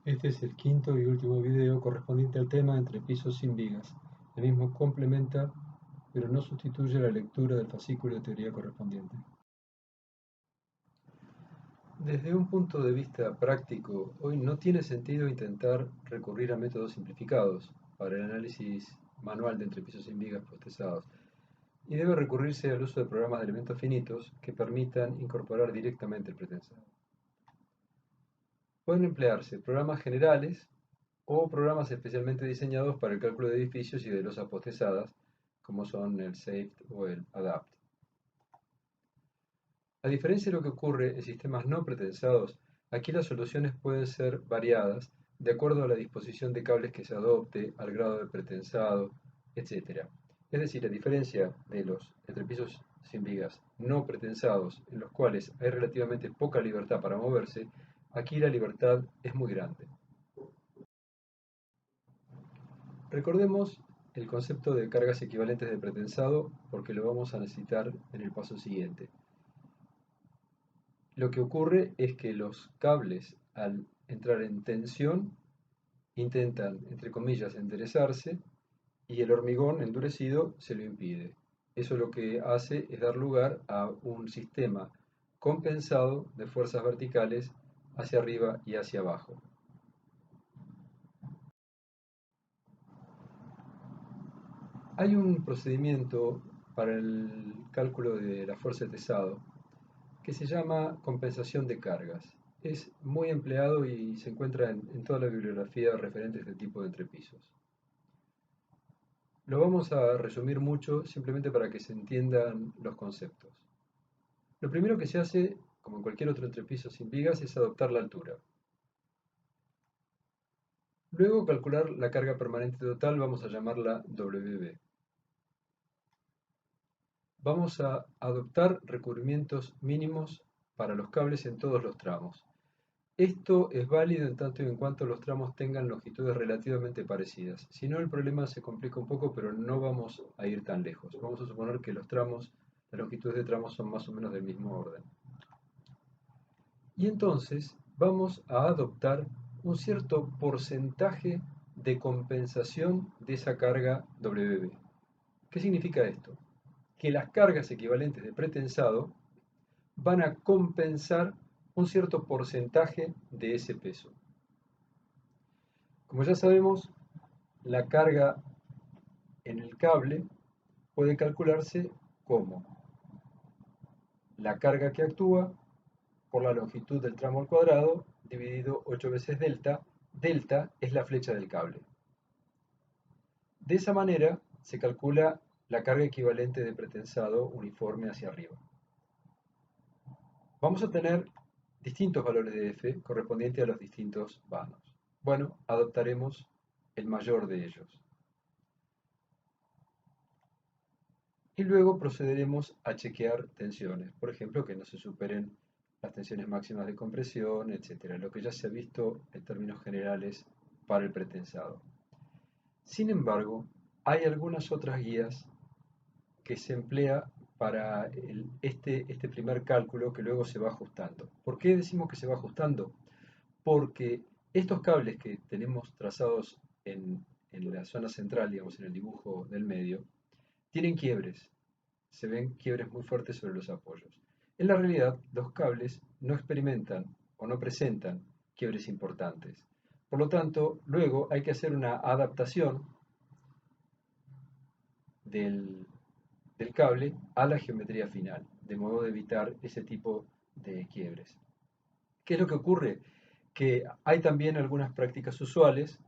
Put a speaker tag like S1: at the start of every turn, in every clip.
S1: Este es el quinto y último video correspondiente al tema entre pisos sin vigas. El mismo complementa, pero no sustituye la lectura del fascículo de teoría correspondiente. Desde un punto de vista práctico, hoy no tiene sentido intentar recurrir a métodos simplificados para el análisis manual de entrepisos sin vigas postezados, y debe recurrirse al uso de programas de elementos finitos que permitan incorporar directamente el pretensado. Pueden emplearse programas generales o programas especialmente diseñados para el cálculo de edificios y de losas postezadas, como son el SAFE o el ADAPT. A diferencia de lo que ocurre en sistemas no pretensados, aquí las soluciones pueden ser variadas de acuerdo a la disposición de cables que se adopte, al grado de pretensado, etc. Es decir, a diferencia de los entrepisos sin vigas no pretensados, en los cuales hay relativamente poca libertad para moverse, aquí la libertad es muy grande. Recordemos el concepto de cargas equivalentes de pretensado porque lo vamos a necesitar en el paso siguiente. Lo que ocurre es que los cables al entrar en tensión intentan, entre comillas, enderezarse y el hormigón endurecido se lo impide. Eso lo que hace es dar lugar a un sistema compensado de fuerzas verticales hacia arriba y hacia abajo. Hay un procedimiento para el cálculo de la fuerza de tesado que se llama compensación de cargas. Es muy empleado y se encuentra en toda la bibliografía referente a este tipo de entrepisos. Lo vamos a resumir mucho simplemente para que se entiendan los conceptos. Lo primero que se hace, como en cualquier otro entrepiso sin vigas, es adoptar la altura. Luego calcular la carga permanente total, vamos a llamarla WB. Vamos a adoptar recubrimientos mínimos para los cables en todos los tramos. Esto es válido en tanto y en cuanto los tramos tengan longitudes relativamente parecidas. Si no, el problema se complica un poco, pero no vamos a ir tan lejos. Vamos a suponer que los tramos, las longitudes de tramos son más o menos del mismo orden. Y entonces vamos a adoptar un cierto porcentaje de compensación de esa carga WB. ¿Qué significa esto? Que las cargas equivalentes de pretensado van a compensar un cierto porcentaje de ese peso. Como ya sabemos, la carga en el cable puede calcularse como la carga que actúa por la longitud del tramo al cuadrado dividido 8 veces delta. Delta es la flecha del cable. De esa manera se calcula la carga equivalente de pretensado uniforme hacia arriba. Vamos a tener distintos valores de F correspondientes a los distintos vanos. Bueno, adoptaremos el mayor de ellos. Y luego procederemos a chequear tensiones, por ejemplo, que no se superen las tensiones máximas de compresión, etc. Lo que ya se ha visto en términos generales para el pretensado. Sin embargo, hay algunas otras guías que se emplea para este primer cálculo que luego se va ajustando. ¿Por qué decimos que se va ajustando? Porque estos cables que tenemos trazados en la zona central, digamos en el dibujo del medio, tienen quiebres. Se ven quiebres muy fuertes sobre los apoyos. En la realidad, los cables no experimentan o no presentan quiebres importantes. Por lo tanto, luego hay que hacer una adaptación del, del cable a la geometría final, de modo de evitar ese tipo de quiebres. ¿Qué es lo que ocurre? Que hay también algunas prácticas usuales,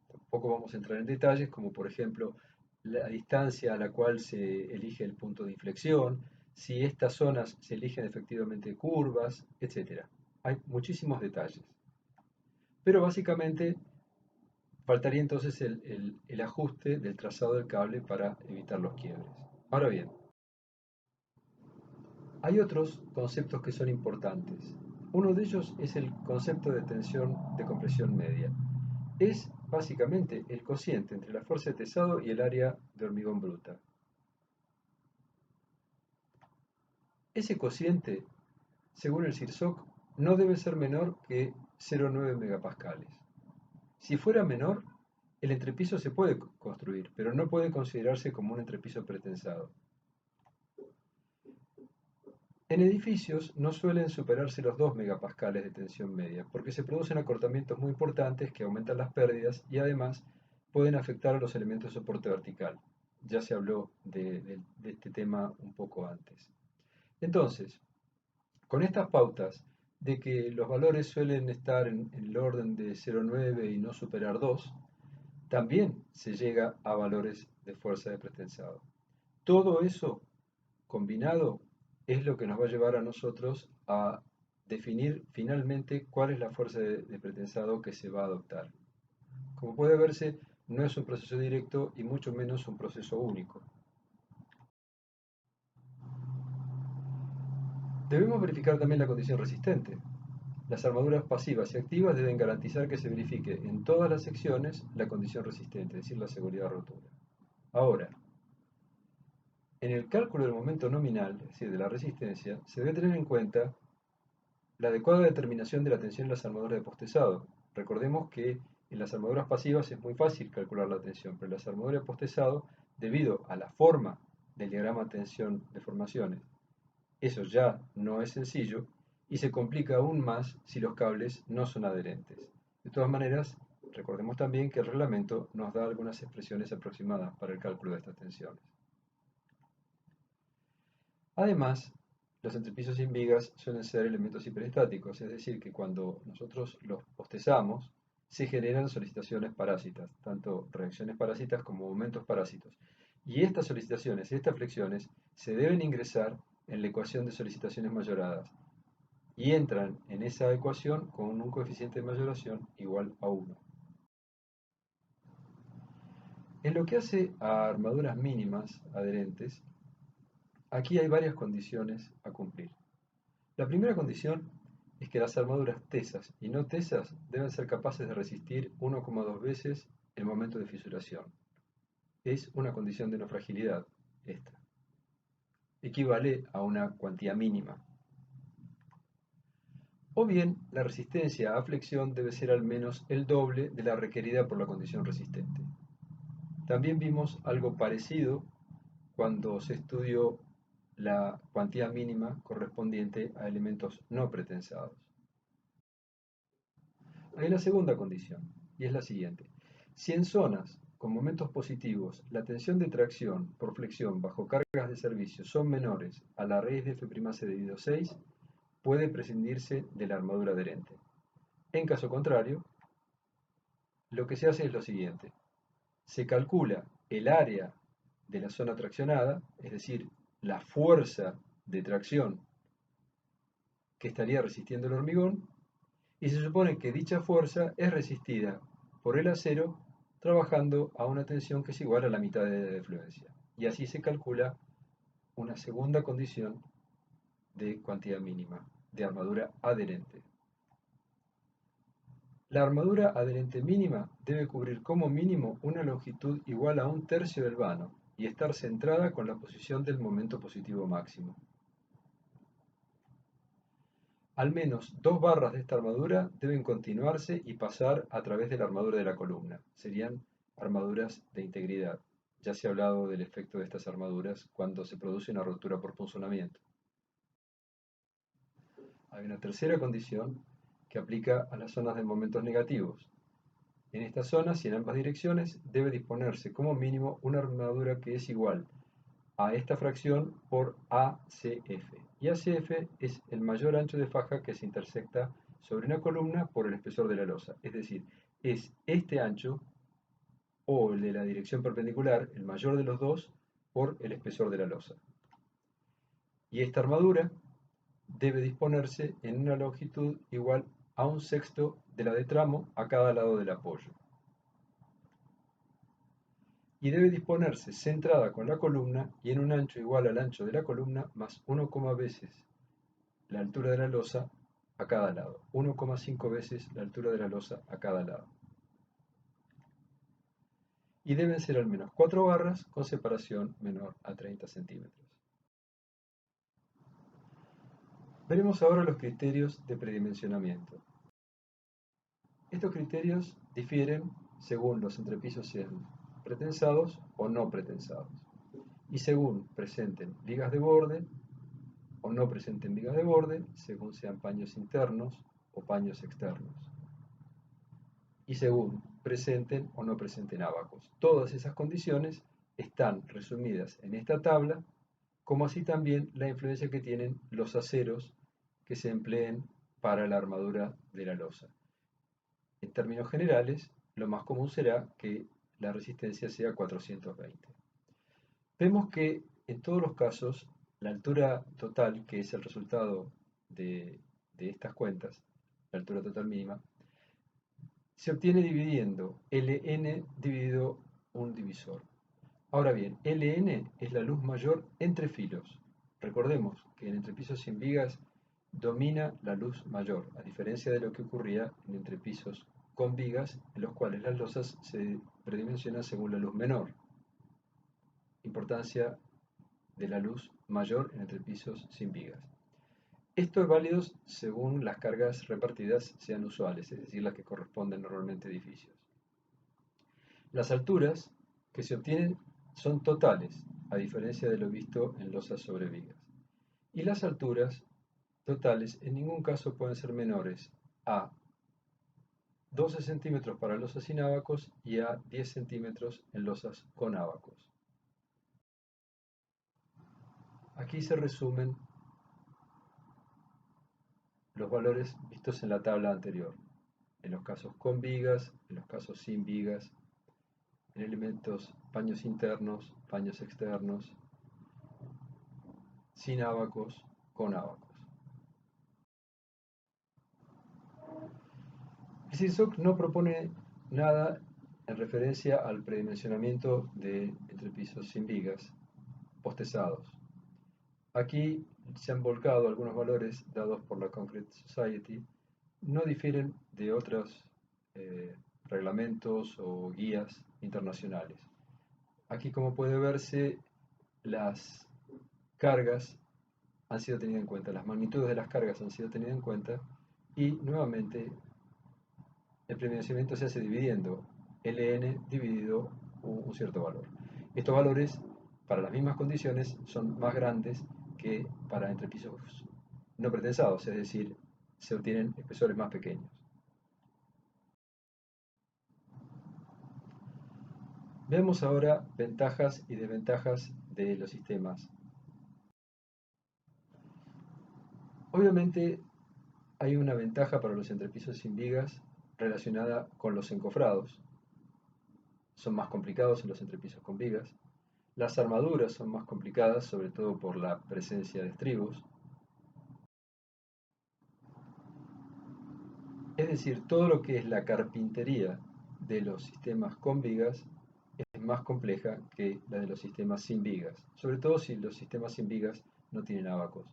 S1: tampoco vamos a entrar en detalles, como por ejemplo la distancia a la cual se elige el punto de inflexión, si estas zonas se eligen efectivamente curvas, etc. Hay muchísimos detalles. Pero básicamente faltaría entonces el ajuste del trazado del cable para evitar los quiebres. Ahora bien, hay otros conceptos que son importantes. Uno de ellos es el concepto de tensión de compresión media. Es básicamente el cociente entre la fuerza de tesado y el área de hormigón bruta. Ese cociente, según el CIRSOC, no debe ser menor que 0,9 megapascales. Si fuera menor, el entrepiso se puede construir, pero no puede considerarse como un entrepiso pretensado. En edificios no suelen superarse los 2 megapascales de tensión media, porque se producen acortamientos muy importantes que aumentan las pérdidas y además pueden afectar a los elementos de soporte vertical. Ya se habló de este tema un poco antes. Entonces, con estas pautas de que los valores suelen estar en el orden de 0,9 y no superar 2, también se llega a valores de fuerza de pretensado. Todo eso combinado es lo que nos va a llevar a nosotros a definir finalmente cuál es la fuerza de pretensado que se va a adoptar. Como puede verse, no es un proceso directo y mucho menos un proceso único. Debemos verificar también la condición resistente. Las armaduras pasivas y activas deben garantizar que se verifique en todas las secciones la condición resistente, es decir, la seguridad de rotura. Ahora, en el cálculo del momento nominal, es decir, de la resistencia, se debe tener en cuenta la adecuada determinación de la tensión en las armaduras de postezado. Recordemos que en las armaduras pasivas es muy fácil calcular la tensión, pero en las armaduras de postezado, debido a la forma del diagrama tensión-deformaciones, eso ya no es sencillo y se complica aún más si los cables no son adherentes. De todas maneras, recordemos también que el reglamento nos da algunas expresiones aproximadas para el cálculo de estas tensiones. Además, los entrepisos sin vigas suelen ser elementos hiperestáticos, es decir, que cuando nosotros los postezamos, se generan solicitaciones parásitas, tanto reacciones parásitas como momentos parásitos. Y estas solicitaciones y estas flexiones se deben ingresar en la ecuación de solicitaciones mayoradas y entran en esa ecuación con un coeficiente de mayoración igual a 1. En lo que hace a armaduras mínimas adherentes, aquí hay varias condiciones a cumplir. La primera condición es que las armaduras tesas y no tesas deben ser capaces de resistir 1,2 veces el momento de fisuración. Es una condición de no fragilidad esta. Equivale a una cuantía mínima. O bien, la resistencia a flexión debe ser al menos el doble de la requerida por la condición resistente. También vimos algo parecido cuando se estudió la cuantía mínima correspondiente a elementos no pretensados. Hay una segunda condición, y es la siguiente. Si en zonas con momentos positivos la tensión de tracción por flexión bajo cargas de servicio son menores a la raíz de F'C dividido 6, puede prescindirse de la armadura adherente. En caso contrario, lo que se hace es lo siguiente. Se calcula el área de la zona traccionada, es decir, la fuerza de tracción que estaría resistiendo el hormigón, y se supone que dicha fuerza es resistida por el acero trabajando a una tensión que es igual a la mitad de fluencia. Y así se calcula una segunda condición de cuantía mínima de armadura adherente. La armadura adherente mínima debe cubrir como mínimo una longitud igual a 1/3 del vano y estar centrada con la posición del momento positivo máximo. Al menos 2 barras de esta armadura deben continuarse y pasar a través de la armadura de la columna. Serían armaduras de integridad. Ya se ha hablado del efecto de estas armaduras cuando se produce una rotura por punzonamiento. Hay una tercera condición que aplica a las zonas de momentos negativos. En estas zonas y en ambas direcciones debe disponerse como mínimo una armadura que es igual a esta fracción por ACF. Y ACF es el mayor ancho de faja que se intersecta sobre una columna por el espesor de la losa. Es decir, es este ancho o el de la dirección perpendicular, el mayor de los dos, por el espesor de la losa. Y esta armadura debe disponerse en una longitud igual a 1/6 de la de tramo a cada lado del apoyo. Y debe disponerse centrada con la columna y en un ancho igual al ancho de la columna más 1, veces la altura de la losa a cada lado, 1,5 veces la altura de la losa a cada lado. Y deben ser al menos 4 barras con separación menor a 30 centímetros. Veremos ahora los criterios de predimensionamiento. Estos criterios difieren según los entrepisos sean pretensados o no pretensados, y según presenten vigas de borde o no presenten vigas de borde, según sean paños internos o paños externos, y según presenten o no presenten ábacos. Todas esas condiciones están resumidas en esta tabla, como así también la influencia que tienen los aceros que se empleen para la armadura de la losa. En términos generales, lo más común será que la resistencia sea 420. Vemos que en todos los casos, la altura total, que es el resultado de estas cuentas, la altura total mínima, se obtiene dividiendo Ln dividido un divisor. Ahora bien, Ln es la luz mayor entre filos. Recordemos que en entrepisos sin vigas domina la luz mayor, a diferencia de lo que ocurría en entrepisos con vigas, en los cuales las losas se predimensionan según la luz menor. Importancia de la luz mayor en entrepisos sin vigas. Esto es válido según las cargas repartidas sean usuales, es decir, las que corresponden normalmente a edificios. Las alturas que se obtienen son totales, a diferencia de lo visto en losas sobre vigas. Y las alturas totales en ningún caso pueden ser menores a 12 centímetros para losas sin ábacos y a 10 centímetros en losas con ábacos. Aquí se resumen los valores vistos en la tabla anterior, en los casos con vigas, en los casos sin vigas, en elementos paños internos, paños externos, sin ábacos, con ábacos. El CIRSOC no propone nada en referencia al predimensionamiento de entrepisos sin vigas postesados. Aquí se han volcado algunos valores dados por la Concrete Society, no difieren de otros reglamentos o guías internacionales. Aquí, como puede verse, las cargas han sido tenidas en cuenta, las magnitudes de las cargas han sido tenidas en cuenta y nuevamente el predimensionamiento se hace dividiendo Ln dividido un cierto valor. Estos valores, para las mismas condiciones, son más grandes que para entrepisos no pretensados, es decir, se obtienen espesores más pequeños. Veamos ahora ventajas y desventajas de los sistemas. Obviamente hay una ventaja para los entrepisos sin vigas relacionada con los encofrados. Son más complicados en los entrepisos con vigas. Las armaduras son más complicadas, sobre todo por la presencia de estribos. Es decir, todo lo que es la carpintería de los sistemas con vigas es más compleja que la de los sistemas sin vigas, sobre todo si los sistemas sin vigas no tienen ábacos.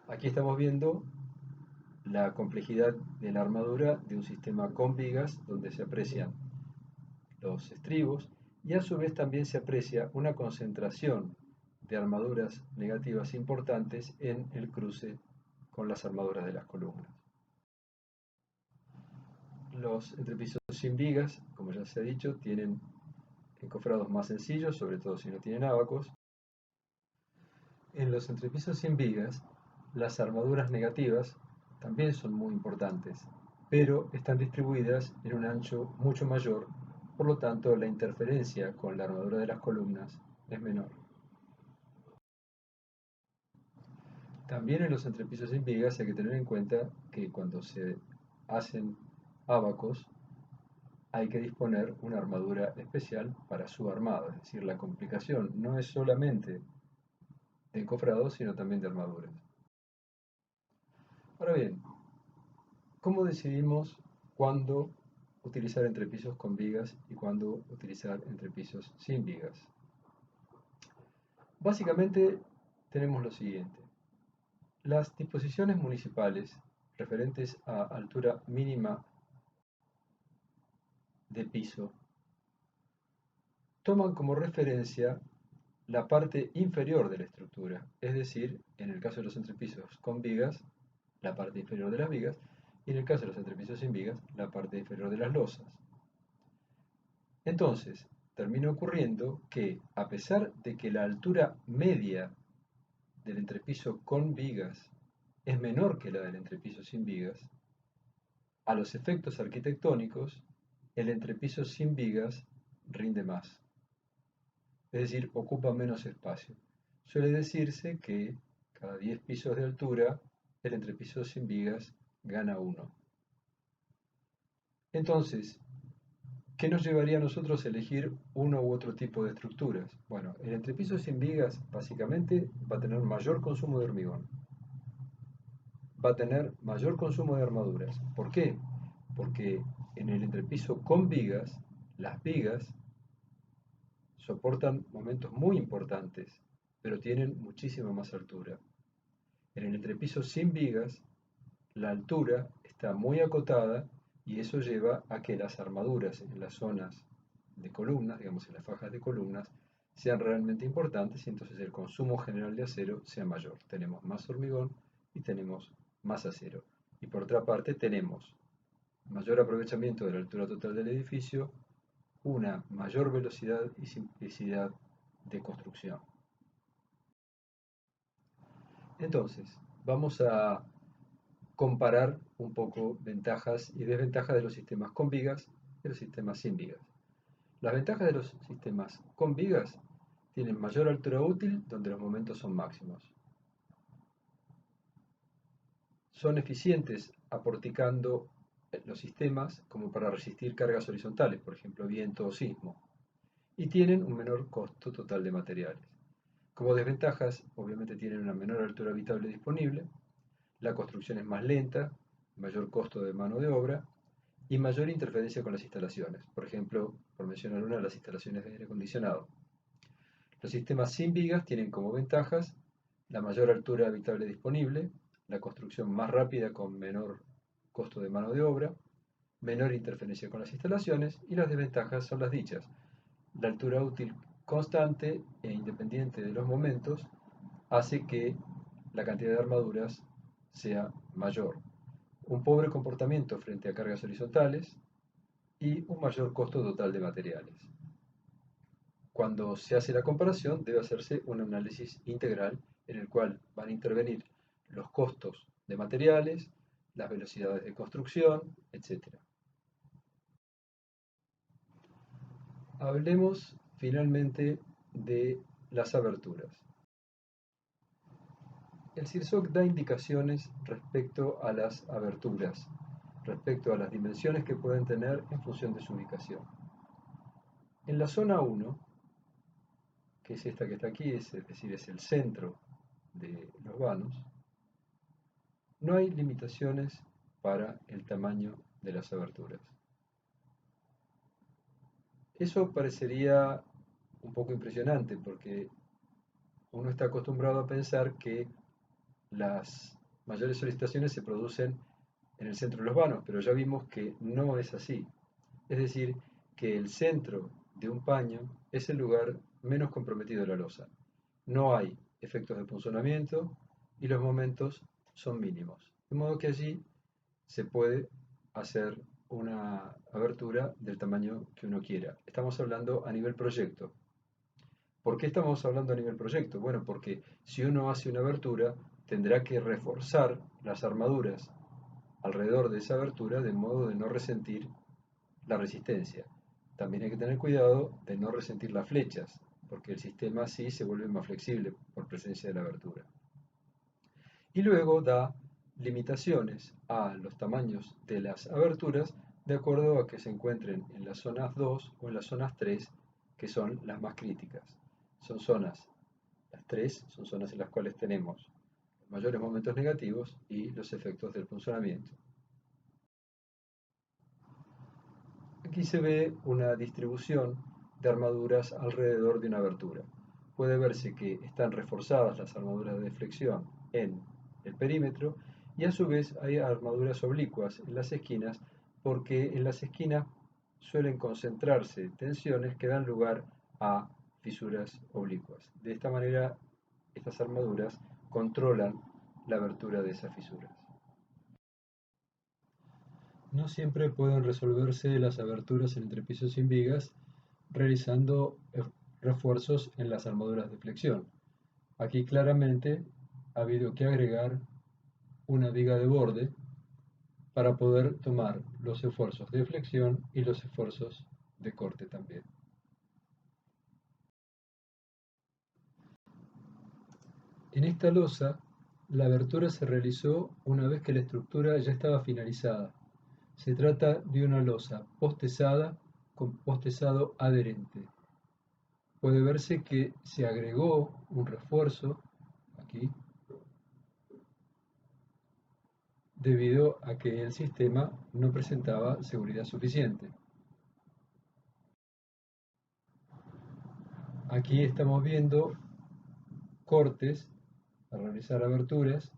S1: Aquí estamos viendo la complejidad de la armadura de un sistema con vigas donde se aprecian los estribos y a su vez también se aprecia una concentración de armaduras negativas importantes en el cruce con las armaduras de las columnas. Los entrepisos sin vigas, como ya se ha dicho, tienen encofrados más sencillos, sobre todo si no tienen ábacos. En los entrepisos sin vigas, las armaduras negativas también son muy importantes, pero están distribuidas en un ancho mucho mayor, por lo tanto la interferencia con la armadura de las columnas es menor. También en los entrepisos sin vigas hay que tener en cuenta que cuando se hacen ábacos hay que disponer una armadura especial para su armado, es decir, la complicación no es solamente de encofrados, sino también de armaduras. Ahora bien, ¿cómo decidimos cuándo utilizar entrepisos con vigas y cuándo utilizar entrepisos sin vigas? Básicamente tenemos lo siguiente. Las disposiciones municipales referentes a altura mínima de piso toman como referencia la parte inferior de la estructura, es decir, en el caso de los entrepisos con vigas, la parte inferior de las vigas, y en el caso de los entrepicios sin vigas, la parte inferior de las losas. Entonces, termina ocurriendo que, a pesar de que la altura media del entrepiso con vigas es menor que la del entrepiso sin vigas, a los efectos arquitectónicos, el entrepiso sin vigas rinde más, es decir, ocupa menos espacio. Suele decirse que cada 10 pisos de altura, el entrepiso sin vigas gana 1. Entonces, ¿qué nos llevaría a nosotros a elegir uno u otro tipo de estructuras? Bueno, el entrepiso sin vigas básicamente va a tener mayor consumo de hormigón, va a tener mayor consumo de armaduras. ¿Por qué? Porque en el entrepiso con vigas, las vigas soportan momentos muy importantes, pero tienen muchísima más altura. En el entrepiso sin vigas, la altura está muy acotada y eso lleva a que las armaduras en las zonas de columnas, digamos en las fajas de columnas, sean realmente importantes y entonces el consumo general de acero sea mayor. Tenemos más hormigón y tenemos más acero. Y por otra parte tenemos mayor aprovechamiento de la altura total del edificio, una mayor velocidad y simplicidad de construcción. Entonces, vamos a comparar un poco ventajas y desventajas de los sistemas con vigas y los sistemas sin vigas. Las ventajas de los sistemas con vigas tienen mayor altura útil donde los momentos son máximos. Son eficientes aporticando los sistemas como para resistir cargas horizontales, por ejemplo viento o sismo, y tienen un menor costo total de materiales. Como desventajas, obviamente tienen una menor altura habitable disponible, la construcción es más lenta, mayor costo de mano de obra y mayor interferencia con las instalaciones. Por ejemplo, por mencionar una, las instalaciones de aire acondicionado. Los sistemas sin vigas tienen como ventajas la mayor altura habitable disponible, la construcción más rápida con menor costo de mano de obra, menor interferencia con las instalaciones y las desventajas son las dichas. La altura útil constante e independiente de los momentos hace que la cantidad de armaduras sea mayor, un pobre comportamiento frente a cargas horizontales y un mayor costo total de materiales. Cuando se hace la comparación, debe hacerse un análisis integral en el cual van a intervenir los costos de materiales, las velocidades de construcción, etc. Hablemos finalmente de las aberturas. El CIRSOC da indicaciones respecto a las aberturas, respecto a las dimensiones que pueden tener en función de su ubicación. En la zona 1, que es esta que está aquí, es decir, es el centro de los vanos, no hay limitaciones para el tamaño de las aberturas. Eso parecería un poco impresionante porque uno está acostumbrado a pensar que las mayores solicitaciones se producen en el centro de los vanos, pero ya vimos que no es así. Es decir, que el centro de un paño es el lugar menos comprometido de la losa. No hay efectos de punzonamiento y los momentos son mínimos. De modo que allí se puede hacer una abertura del tamaño que uno quiera. Estamos hablando a nivel proyecto. ¿Por qué estamos hablando a nivel proyecto? Bueno, porque si uno hace una abertura, tendrá que reforzar las armaduras alrededor de esa abertura de modo de no resentir la resistencia. También hay que tener cuidado de no resentir las flechas, porque el sistema así se vuelve más flexible por presencia de la abertura. Y luego da limitaciones a los tamaños de las aberturas de acuerdo a que se encuentren en las zonas 2 o en las zonas 3, que son las más críticas. Son zonas, las 3 son zonas en las cuales tenemos los mayores momentos negativos y los efectos del punzonamiento. Aquí se ve una distribución de armaduras alrededor de una abertura. Puede verse que están reforzadas las armaduras de flexión en el perímetro y a su vez hay armaduras oblicuas en las esquinas porque en las esquinas suelen concentrarse tensiones que dan lugar a fisuras oblicuas. De esta manera, estas armaduras controlan la abertura de esas fisuras. No siempre pueden resolverse las aberturas en entrepisos sin vigas realizando refuerzos en las armaduras de flexión. Aquí claramente ha habido que agregar una viga de borde para poder tomar los esfuerzos de flexión y los esfuerzos de corte también. En esta losa, la abertura se realizó una vez que la estructura ya estaba finalizada. Se trata de una losa postezada con postezado adherente. Puede verse que se agregó un refuerzo aquí debido a que el sistema no presentaba seguridad suficiente. Aquí estamos viendo cortes para realizar aberturas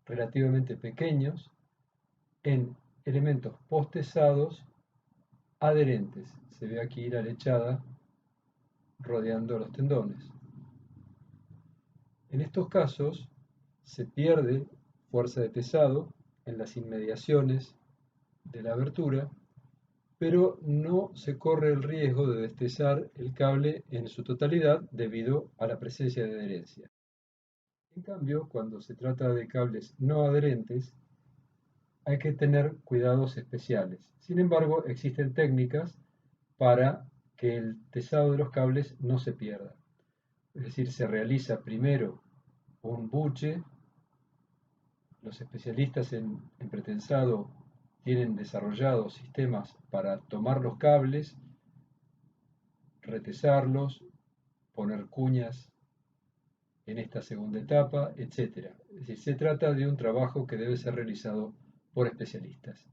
S1: relativamente pequeños en elementos postezados adherentes. Se ve aquí la lechada rodeando los tendones. En estos casos se pierde fuerza de pesado en las inmediaciones de la abertura, pero no se corre el riesgo de destezar el cable en su totalidad debido a la presencia de adherencia. En cambio, cuando se trata de cables no adherentes, hay que tener cuidados especiales. Sin embargo, existen técnicas para que el tesado de los cables no se pierda. Es decir, se realiza primero un buche. Los especialistas en pretensado tienen desarrollados sistemas para tomar los cables, retesarlos, poner cuñas en esta segunda etapa, etc. Es decir, se trata de un trabajo que debe ser realizado por especialistas.